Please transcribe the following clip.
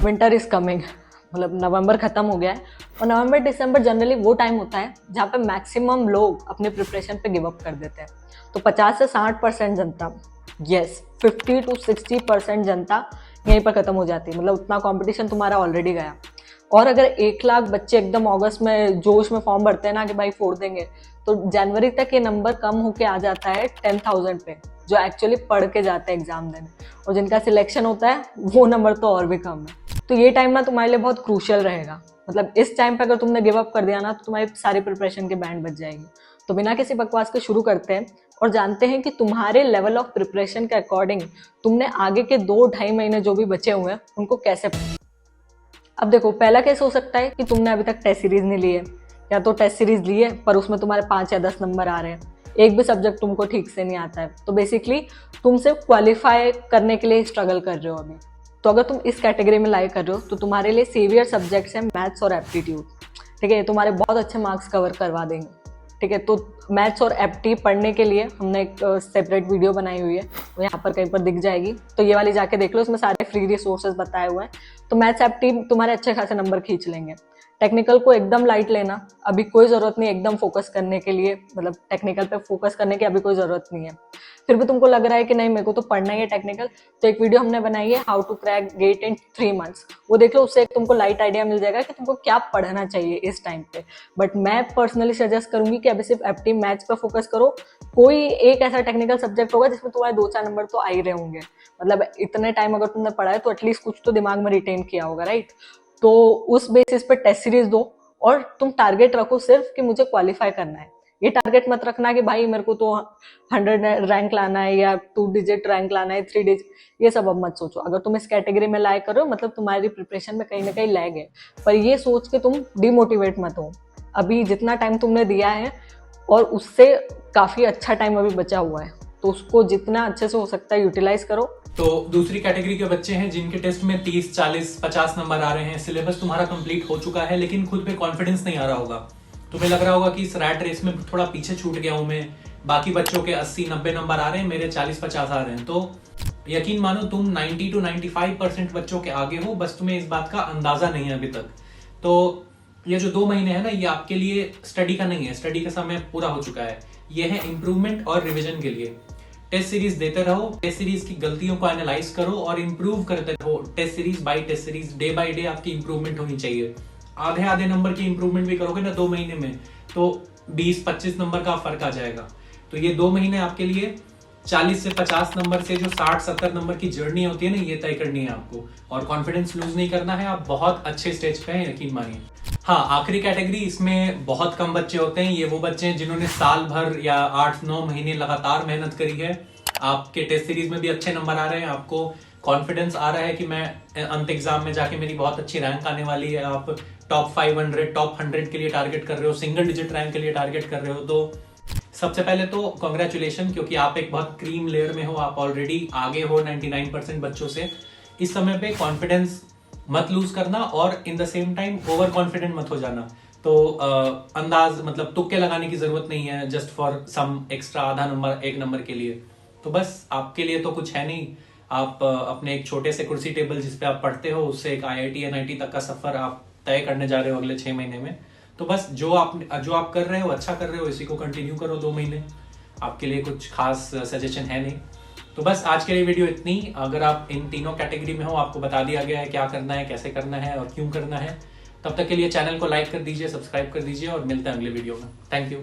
Winter is coming, मतलब नवंबर खत्म हो गया है और नवंबर दिसंबर जनरली वो टाइम होता है जहाँ पे मैक्सिमम लोग अपने प्रिपरेशन पे गिव अप कर देते हैं। तो 50 से 60% जनता, यस 50 to 60% जनता यहीं पर खत्म हो जाती है। मतलब उतना कंपटीशन तुम्हारा ऑलरेडी गया। और अगर 1 लाख बच्चे एकदम अगस्त में जोश में फॉर्म भरते हैं ना कि भाई फोड़ देंगे, तो जनवरी तक ये नंबर कम होके आ जाता है 10,000 पे, जो एक्चुअली पढ़ के जाते हैं एग्जाम देने, और जिनका सिलेक्शन होता है वो नंबर तो और भी कम है। तो ये टाइम ना तुम्हारे लिए बहुत क्रूशियल रहेगा। मतलब इस टाइम पे अगर तुमने गिव अप कर दिया ना, तो तुम्हारी सारी प्रिपरेशन की बैंड बच जाएगी। तो बिना किसी बकवास के शुरू करते हैं और जानते हैं कि तुम्हारे लेवल ऑफ प्रिपरेशन के अकॉर्डिंग तुमने आगे के 2-2.5 महीने जो भी बचे हुए हैं उनको कैसे। अब देखो, पहला केस हो सकता है कि तुमने अभी तक टेस्ट सीरीज नहीं ली है, या तो टेस्ट सीरीज ली है पर उसमें तुम्हारे 5 या 10 नंबर आ रहे हैं, एक भी सब्जेक्ट तुमको ठीक से नहीं आता है। तो बेसिकली तुम सिर्फ क्वालिफाई करने के लिए स्ट्रगल कर रहे हो अभी। तो अगर तुम इस कैटेगरी में लाई कर रहे हो तो तुम्हारे लिए सेवियर सब्जेक्ट्स हैं मैथ्स और एप्टीट्यूड। ठीक है, ये तुम्हारे बहुत अच्छे मार्क्स कवर करवा देंगे। ठीक है, तो मैथ्स और एप्टी पढ़ने के लिए हमने एक सेपरेट वीडियो बनाई हुई है, वो यहाँ पर कहीं पर दिख जाएगी, तो ये वाली जाके देख लो, इसमें सारे फ्री रिसोर्सेज बताए हुए हैं। तो मैथ्स एप्टी तुम्हारे अच्छे खासे नंबर खींच लेंगे। टेक्निकल को एकदम लाइट लेना, अभी कोई ज़रूरत नहीं एकदम फोकस करने के लिए, मतलब टेक्निकल पे फोकस करने की अभी कोई ज़रूरत नहीं है। फिर भी तुमको लग रहा है कि नहीं मेरे को तो पढ़ना ही है टेक्निकल, तो एक वीडियो हमने बनाई है how to crack GATE in 3 months, वो देख लो, उससे एक तुमको लाइट आइडिया मिल जाएगा कि तुमको क्या पढ़ना चाहिए इस टाइम पे। बट मैं पर्सनली सजेस्ट करूंगी कि अभी सिर्फ एप्टी मैथ्स पे फोकस करो। कोई एक ऐसा टेक्निकल सब्जेक्ट होगा जिसमें तुम्हारे 2-4 नंबर तो आ ही रहे होंगे। मतलब इतने टाइम अगर तुमने पढ़ा है तो एटलीस्ट कुछ तो दिमाग में रिटेन किया होगा, राइट। तो उस बेसिस पे टेस्ट सीरीज दो और तुम टारगेट रखो सिर्फ कि मुझे क्वालिफाई करना है। ये टारगेट मत रखना कि भाई मेरे को तो 100 रैंक लाना है या 2 डिजिट रैंक लाना है, 3 डिजिट, ये सब अब मत सोचो। अगर तुम इस कैटेगरी में लाइक करो मतलब तुम्हारी प्रिपरेशन में कहीं ना कहीं लैग है, पर ये सोच के तुम डिमोटिवेट मत हो। अभी जितना टाइम तुमने दिया है और उससे काफी अच्छा टाइम अभी बचा हुआ है, तो उसको जितना अच्छे से हो सकता है यूटिलाइज करो। तो दूसरी कैटेगरी के बच्चे हैं जिनके टेस्ट में 30, 40, 50 नंबर आ रहे हैं, सिलेबस तुम्हारा कंप्लीट हो चुका है लेकिन खुद पे कॉन्फिडेंस नहीं आ रहा होगा। तुम्हें लग रहा होगा कि इस रैट रेस में थोड़ा पीछे छूट गया हूं मैं, बाकी बच्चों के 80-90 नंबर आ रहे हैं, मेरे 40-50 आ रहे हैं। तो यकीन मानो तुम 90 to 95% बच्चों के आगे हो, बस तुम्हें इस बात का अंदाजा नहीं है अभी तक। तो ये जो 2 महीने है ना, ये आपके लिए स्टडी का नहीं है, स्टडी का समय पूरा हो चुका है। ये है इंप्रूवमेंट और रिविजन के लिए। टेस्ट सीरीज देते रहो, टेस्ट सीरीज की गलतियों को एनालाइज करो और इंप्रूव करते रहो। Test series by test series, day by day आपकी इंप्रूवमेंट होनी चाहिए। आधे नंबर की इंप्रूवमेंट भी करोगे ना 2 महीने में, तो 20-25 नंबर का फर्क आ जाएगा। तो ये 2 महीने आपके लिए 40 से 50 नंबर से जो 60-70 नंबर की जर्नी होती है ना, ये तय करनी है आपको, और कॉन्फिडेंस लूज नहीं करना है। आप बहुत अच्छे स्टेज पे हैं, यकीन मानिए। हाँ, आखिरी कैटेगरी, इसमें बहुत कम बच्चे होते हैं। ये वो बच्चे हैं जिन्होंने साल भर या 8-9 महीने लगातार मेहनत करी है। आपके टेस्ट सीरीज में भी अच्छे नंबर आ रहे हैं, आपको कॉन्फिडेंस आ रहा है कि मैं अंत एग्जाम में जाके मेरी बहुत अच्छी रैंक आने वाली है। आप टॉप 500, टॉप 100 के लिए टारगेट कर रहे हो, सिंगल डिजिट रैंक के लिए टारगेट कर रहे हो। तो सबसे पहले तो कॉन्ग्रेचुलेशन, क्योंकि आप एक बहुत क्रीम लेयर में हो, आप ऑलरेडी आगे हो 99% बच्चों से। इस समय पे कॉन्फिडेंस मत लूज करना और in the same time over confident मत हो जाना। तो अंदाज मतलब तुक्के लगाने की जरूरत नहीं है जस्ट फॉर सम एक्स्ट्रा आधा नंबर, 1 नंबर के लिए। तो बस आपके लिए तो कुछ है नहीं। आप अपने एक छोटे से कुर्सी टेबल जिस पे आप पढ़ते हो, उससे एक IIT NIT तक का सफर आप तय करने जा रहे हो अगले 6 महीने में। तो बस जो आप कर रहे हो, अच्छा कर रहे हो, इसी को कंटिन्यू करो 2 महीने। आपके लिए कुछ खास सजेशन है नहीं। तो बस आज के लिए वीडियो इतनी। अगर आप इन तीनों कैटेगरी में हो, आपको बता दिया गया है क्या करना है, कैसे करना है और क्यों करना है। तब तक के लिए चैनल को लाइक कर दीजिए, सब्सक्राइब कर दीजिए और मिलते हैं अगले वीडियो में। Thank you.